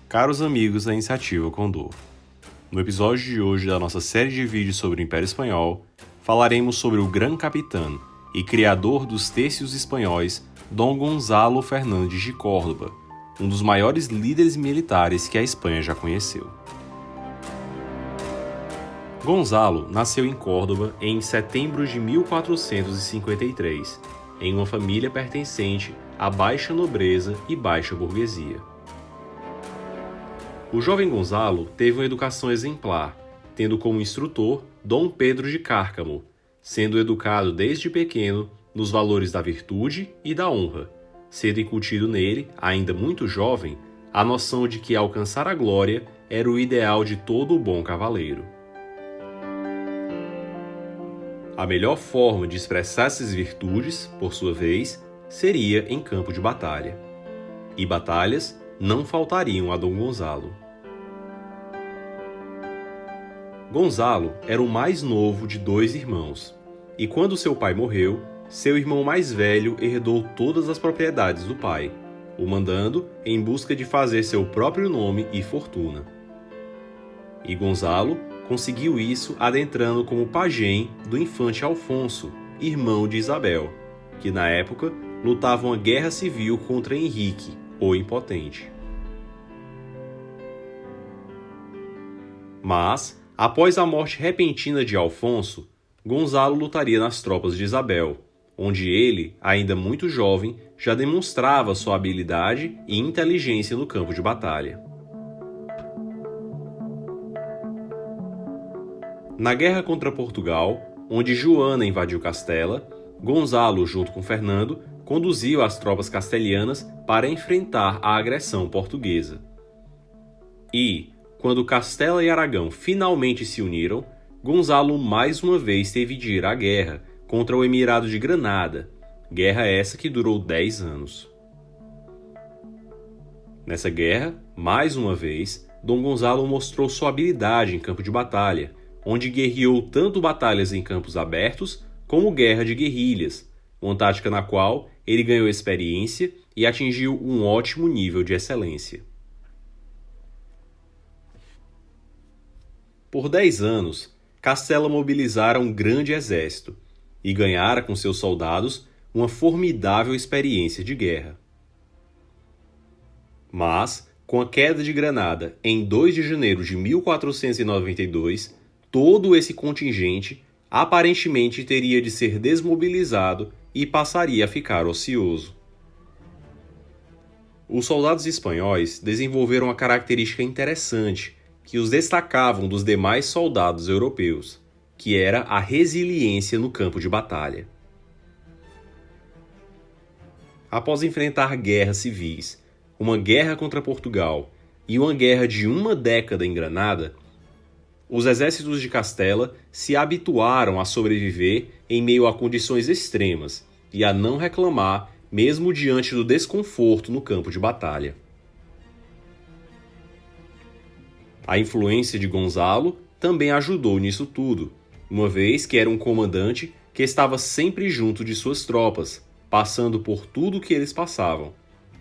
Caros amigos da Iniciativa Condor, no episódio de hoje da nossa série de vídeos sobre o Império Espanhol, falaremos sobre o Gran Capitán e criador dos tercios espanhóis, Dom Gonzalo Fernández de Córdoba, um dos maiores líderes militares que a Espanha já conheceu. Gonzalo nasceu em Córdoba em setembro de 1453, em uma família pertencente à baixa nobreza e baixa burguesia. O jovem Gonzalo teve uma educação exemplar, tendo como instrutor Dom Pedro de Cárcamo, sendo educado desde pequeno nos valores da virtude e da honra, sendo incutido nele, ainda muito jovem, a noção de que alcançar a glória era o ideal de todo o bom cavaleiro. A melhor forma de expressar essas virtudes, por sua vez, seria em campo de batalha. E batalhas não faltariam a Dom Gonzalo. Gonzalo era o mais novo de 2 irmãos, e quando seu pai morreu, seu irmão mais velho herdou todas as propriedades do pai, o mandando em busca de fazer seu próprio nome e fortuna. E Gonzalo conseguiu isso adentrando como pajem do infante Alfonso, irmão de Isabel, que na época lutava uma guerra civil contra Henrique, o Impotente. Mas, após a morte repentina de Alfonso, Gonzalo lutaria nas tropas de Isabel, onde ele, ainda muito jovem, já demonstrava sua habilidade e inteligência no campo de batalha. Na guerra contra Portugal, onde Joana invadiu Castela, Gonzalo, junto com Fernando, conduziu as tropas castelhanas para enfrentar a agressão portuguesa. E, quando Castela e Aragão finalmente se uniram, Gonzalo mais uma vez teve de ir à guerra contra o Emirado de Granada, guerra essa que durou 10 anos. Nessa guerra, mais uma vez, Dom Gonzalo mostrou sua habilidade em campo de batalha, onde guerreou tanto batalhas em campos abertos como guerra de guerrilhas, uma tática na qual ele ganhou experiência e atingiu um ótimo nível de excelência. Por 10 anos, Castela mobilizara um grande exército e ganhara com seus soldados uma formidável experiência de guerra. Mas, com a queda de Granada em 2 de janeiro de 1492, todo esse contingente aparentemente teria de ser desmobilizado e passaria a ficar ocioso. Os soldados espanhóis desenvolveram uma característica interessante que os destacavam dos demais soldados europeus, que era a resiliência no campo de batalha. Após enfrentar guerras civis, uma guerra contra Portugal e uma guerra de 1 década em Granada, os exércitos de Castela se habituaram a sobreviver em meio a condições extremas e a não reclamar mesmo diante do desconforto no campo de batalha. A influência de Gonzalo também ajudou nisso tudo, uma vez que era um comandante que estava sempre junto de suas tropas, passando por tudo o que eles passavam,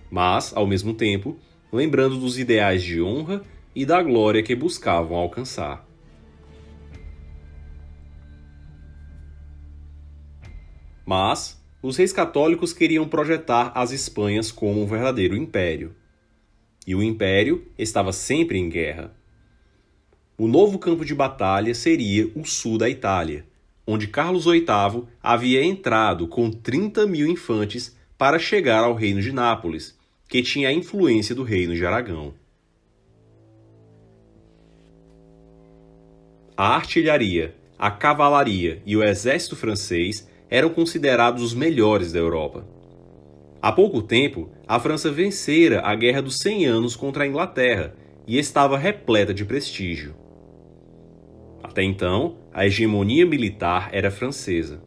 mas, ao mesmo tempo, lembrando dos ideais de honra e da glória que buscavam alcançar. Mas, os reis católicos queriam projetar as Espanhas como um verdadeiro império. E o império estava sempre em guerra. O novo campo de batalha seria o sul da Itália, onde Carlos VIII havia entrado com 30.000 infantes para chegar ao reino de Nápoles, que tinha a influência do reino de Aragão. A artilharia, a cavalaria e o exército francês eram considerados os melhores da Europa. Há pouco tempo, a França vencera a Guerra dos 100 Anos contra a Inglaterra e estava repleta de prestígio. Até então, a hegemonia militar era francesa.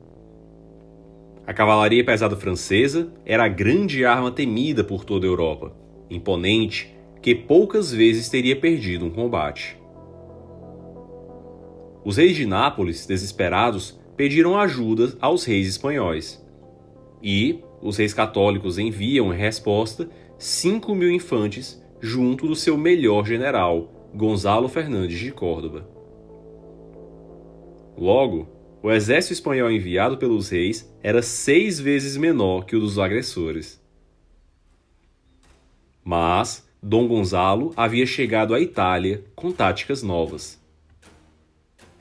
A cavalaria pesada francesa era a grande arma temida por toda a Europa, imponente, que poucas vezes teria perdido um combate. Os reis de Nápoles, desesperados, pediram ajuda aos reis espanhóis. E os reis católicos enviam em resposta 5.000 infantes junto do seu melhor general, Gonzalo Fernandes de Córdoba. Logo, o exército espanhol enviado pelos reis era 6 vezes menor que o dos agressores. Mas Dom Gonzalo havia chegado à Itália com táticas novas.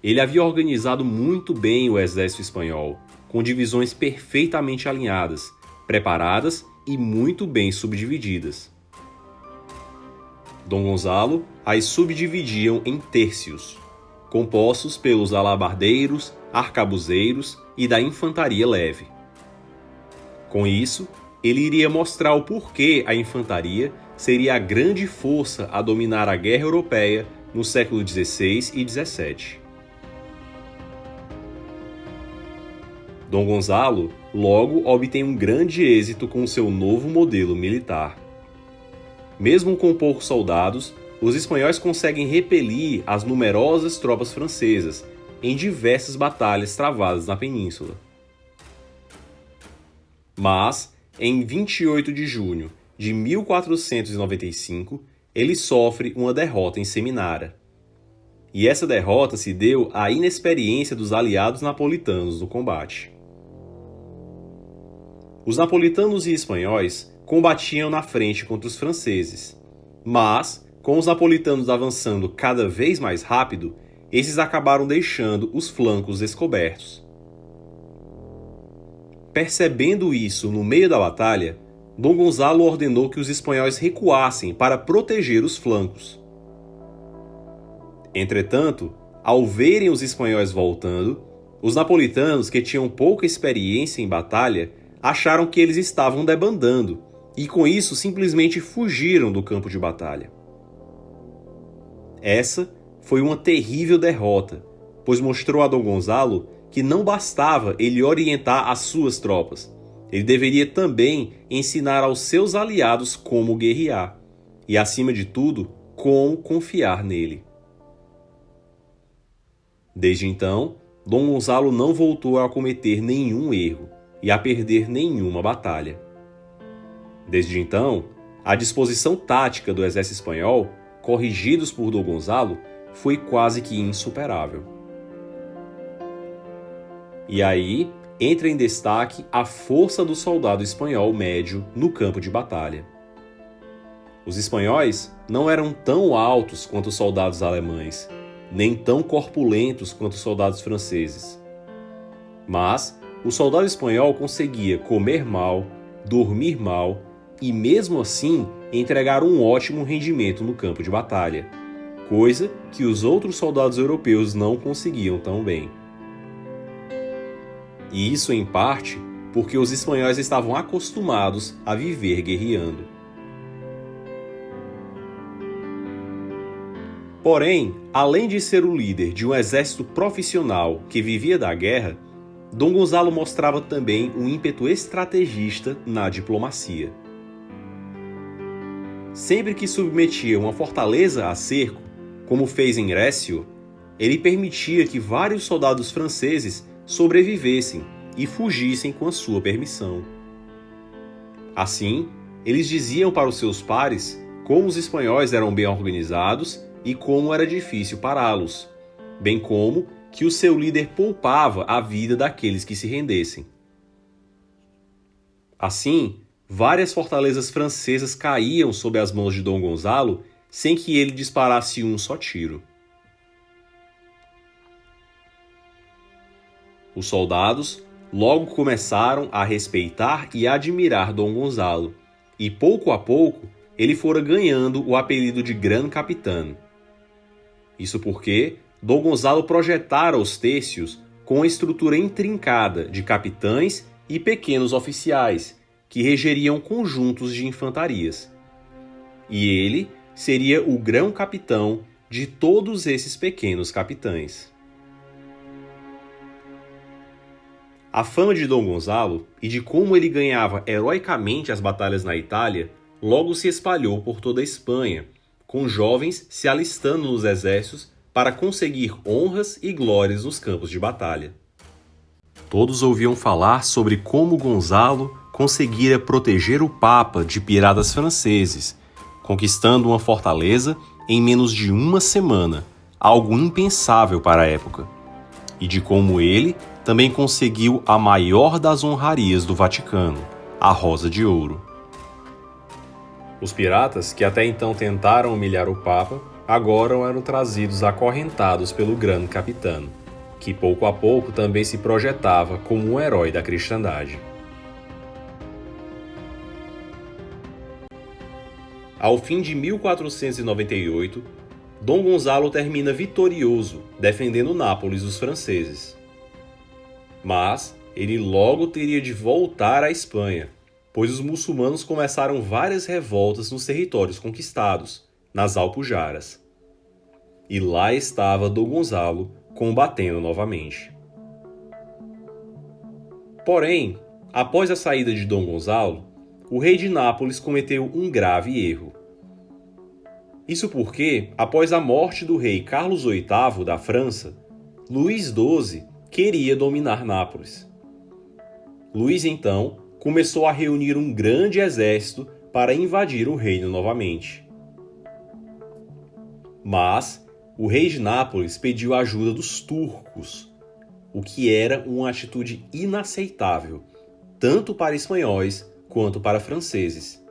Ele havia organizado muito bem o exército espanhol, com divisões perfeitamente alinhadas, preparadas e muito bem subdivididas. Dom Gonzalo as subdividiam em tércios, compostos pelos alabardeiros, arcabuzeiros e da infantaria leve. Com isso, ele iria mostrar o porquê a infantaria seria a grande força a dominar a guerra europeia no século XVI e XVII. Dom Gonzalo logo obtém um grande êxito com seu novo modelo militar. Mesmo com poucos soldados, os espanhóis conseguem repelir as numerosas tropas francesas em diversas batalhas travadas na península. Mas, em 28 de junho de 1495, ele sofre uma derrota em Seminara. E essa derrota se deu à inexperiência dos aliados napolitanos no combate. Os napolitanos e espanhóis combatiam na frente contra os franceses, mas, com os napolitanos avançando cada vez mais rápido, esses acabaram deixando os flancos descobertos. Percebendo isso no meio da batalha, Dom Gonzalo ordenou que os espanhóis recuassem para proteger os flancos. Entretanto, ao verem os espanhóis voltando, os napolitanos, que tinham pouca experiência em batalha, acharam que eles estavam debandando e, com isso, simplesmente fugiram do campo de batalha. Essa foi uma terrível derrota, pois mostrou a Dom Gonzalo que não bastava ele orientar as suas tropas. Ele deveria também ensinar aos seus aliados como guerrear e, acima de tudo, como confiar nele. Desde então, Dom Gonzalo não voltou a cometer nenhum erro e a perder nenhuma batalha. Desde então, a disposição tática do exército espanhol, corrigidos por Dom Gonzalo, foi quase que insuperável. E aí entra em destaque a força do soldado espanhol médio no campo de batalha. Os espanhóis não eram tão altos quanto os soldados alemães, nem tão corpulentos quanto os soldados franceses. Mas o soldado espanhol conseguia comer mal, dormir mal e, mesmo assim, entregar um ótimo rendimento no campo de batalha, coisa que os outros soldados europeus não conseguiam tão bem. E isso, em parte, porque os espanhóis estavam acostumados a viver guerreando. Porém, além de ser o líder de um exército profissional que vivia da guerra, Dom Gonzalo mostrava também um ímpeto estrategista na diplomacia. Sempre que submetia uma fortaleza a cerco, como fez em Recio, ele permitia que vários soldados franceses sobrevivessem e fugissem com a sua permissão. Assim, eles diziam para os seus pares como os espanhóis eram bem organizados e como era difícil pará-los, bem como que o seu líder poupava a vida daqueles que se rendessem. Assim, várias fortalezas francesas caíam sob as mãos de Dom Gonzalo sem que ele disparasse um só tiro. Os soldados logo começaram a respeitar e admirar Dom Gonzalo, e pouco a pouco ele fora ganhando o apelido de Gran Capitán. Isso porque Dom Gonzalo projetara os tércios com a estrutura intrincada de capitães e pequenos oficiais, que regeriam conjuntos de infantarias. E ele seria o grão-capitão de todos esses pequenos capitães. A fama de Dom Gonzalo e de como ele ganhava heroicamente as batalhas na Itália logo se espalhou por toda a Espanha, com jovens se alistando nos exércitos para conseguir honras e glórias nos campos de batalha. Todos ouviam falar sobre como Gonzalo conseguira proteger o Papa de piratas franceses, conquistando uma fortaleza em menos de uma semana, algo impensável para a época, e de como ele também conseguiu a maior das honrarias do Vaticano, a Rosa de Ouro. Os piratas, que até então tentaram humilhar o Papa, agora eram trazidos acorrentados pelo grande capitão, que pouco a pouco também se projetava como um herói da cristandade. Ao fim de 1498, Dom Gonzalo termina vitorioso, defendendo Nápoles dos franceses. Mas ele logo teria de voltar à Espanha, pois os muçulmanos começaram várias revoltas nos territórios conquistados, nas Alpujarras. E lá estava Dom Gonzalo combatendo novamente. Porém, após a saída de Dom Gonzalo, o rei de Nápoles cometeu um grave erro. Isso porque, após a morte do rei Carlos VIII da França, Luís XII queria dominar Nápoles. Luís, então, começou a reunir um grande exército para invadir o reino novamente. Mas o rei de Nápoles pediu a ajuda dos turcos, o que era uma atitude inaceitável, tanto para espanhóis quanto para franceses.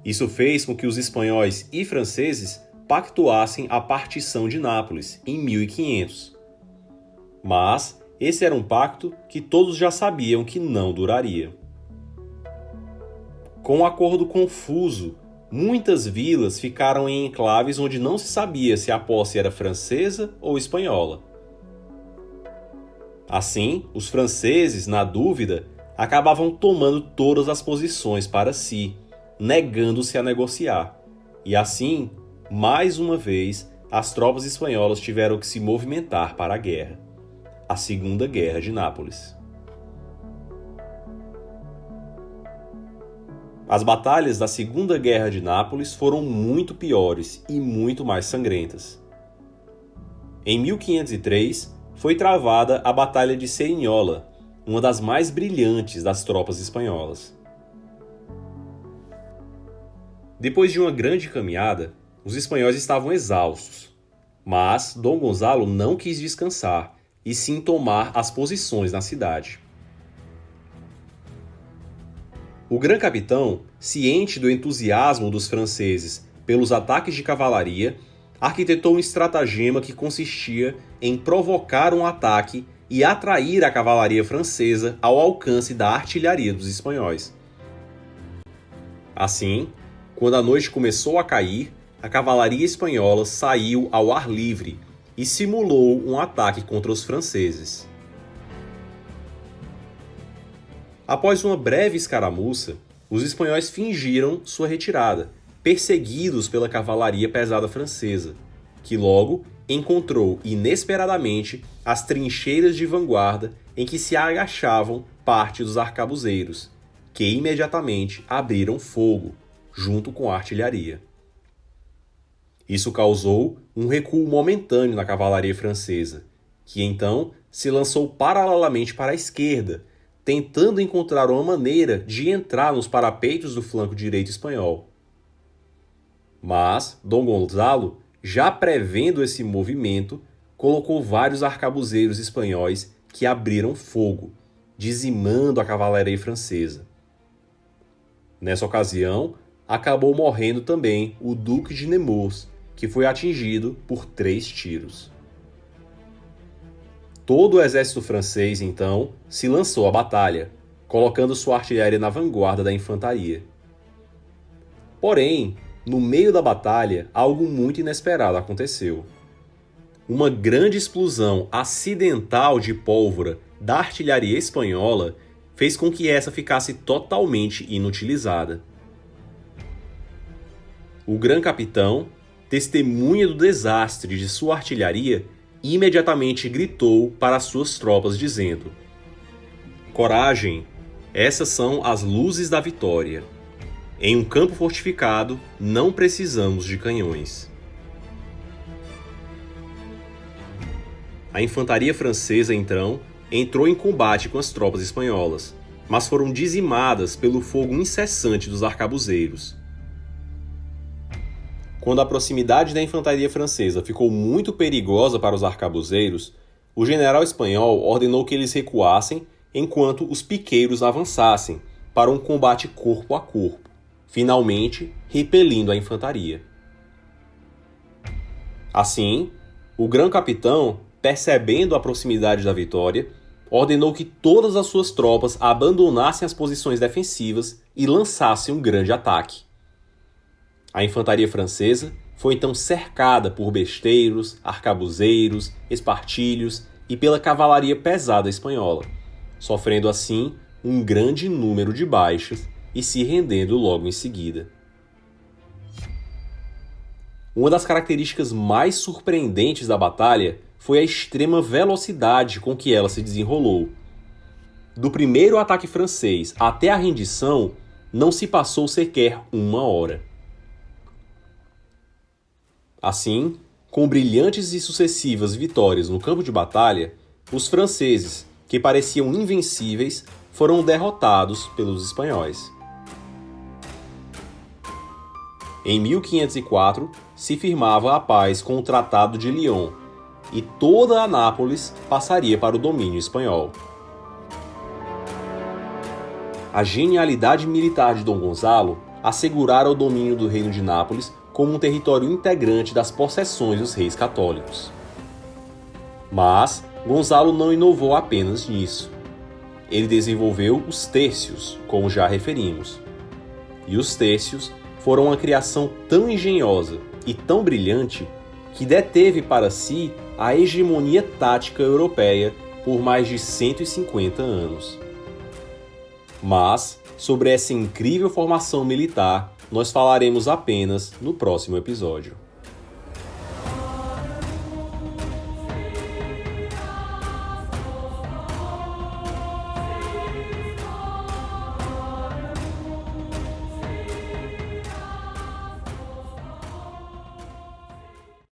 Isso fez com que os espanhóis e franceses pactuassem a partição de Nápoles em 1500. Mas esse era um pacto que todos já sabiam que não duraria. Com um acordo confuso, muitas vilas ficaram em enclaves onde não se sabia se a posse era francesa ou espanhola. Assim, os franceses, na dúvida, acabavam tomando todas as posições para si, negando-se a negociar. E assim, mais uma vez, as tropas espanholas tiveram que se movimentar para a guerra, a Segunda Guerra de Nápoles. As batalhas da Segunda Guerra de Nápoles foram muito piores e muito mais sangrentas. Em 1503, foi travada a Batalha de Cerignola, uma das mais brilhantes das tropas espanholas. Depois de uma grande caminhada, os espanhóis estavam exaustos, mas Dom Gonzalo não quis descansar e sim tomar as posições na cidade. O Grande Capitão, ciente do entusiasmo dos franceses pelos ataques de cavalaria, arquitetou um estratagema que consistia em provocar um ataque e atrair a cavalaria francesa ao alcance da artilharia dos espanhóis. Assim, quando a noite começou a cair, a cavalaria espanhola saiu ao ar livre e simulou um ataque contra os franceses. Após uma breve escaramuça, os espanhóis fingiram sua retirada, perseguidos pela cavalaria pesada francesa, que logo encontrou inesperadamente as trincheiras de vanguarda em que se agachavam parte dos arcabuzeiros, que imediatamente abriram fogo, junto com a artilharia. Isso causou um recuo momentâneo na cavalaria francesa, que então se lançou paralelamente para a esquerda, tentando encontrar uma maneira de entrar nos parapeitos do flanco direito espanhol. Mas Dom Gonzalo, já prevendo esse movimento, colocou vários arcabuzeiros espanhóis que abriram fogo, dizimando a cavalaria francesa. Nessa ocasião, acabou morrendo também o Duque de Nemours, que foi atingido por 3 tiros. Todo o exército francês, então, se lançou à batalha, colocando sua artilharia na vanguarda da infantaria. Porém, no meio da batalha, algo muito inesperado aconteceu. Uma grande explosão acidental de pólvora da artilharia espanhola fez com que essa ficasse totalmente inutilizada. O Grande Capitão, testemunha do desastre de sua artilharia, imediatamente gritou para suas tropas dizendo: "Coragem, essas são as luzes da vitória. Em um campo fortificado, não precisamos de canhões." A infantaria francesa, então, entrou em combate com as tropas espanholas, mas foram dizimadas pelo fogo incessante dos arcabuzeiros. Quando a proximidade da infantaria francesa ficou muito perigosa para os arcabuzeiros, o general espanhol ordenou que eles recuassem enquanto os piqueiros avançassem para um combate corpo a corpo, finalmente repelindo a infantaria. Assim, o grão-capitão, percebendo a proximidade da vitória, ordenou que todas as suas tropas abandonassem as posições defensivas e lançassem um grande ataque. A infantaria francesa foi então cercada por besteiros, arcabuzeiros, espartilhos e pela cavalaria pesada espanhola, sofrendo assim um grande número de baixas e se rendendo logo em seguida. Uma das características mais surpreendentes da batalha foi a extrema velocidade com que ela se desenrolou. Do primeiro ataque francês até a rendição, não se passou sequer uma hora. Assim, com brilhantes e sucessivas vitórias no campo de batalha, os franceses, que pareciam invencíveis, foram derrotados pelos espanhóis. Em 1504, se firmava a paz com o Tratado de Lyon, e toda a Nápoles passaria para o domínio espanhol. A genialidade militar de Dom Gonzalo assegurara o domínio do Reino de Nápoles como um território integrante das possessões dos reis católicos. Mas Gonzalo não inovou apenas nisso. Ele desenvolveu os tercios, como já referimos. E os tercios foram uma criação tão engenhosa e tão brilhante que deteve para si a hegemonia tática europeia por mais de 150 anos. Mas, sobre essa incrível formação militar, nós falaremos apenas no próximo episódio.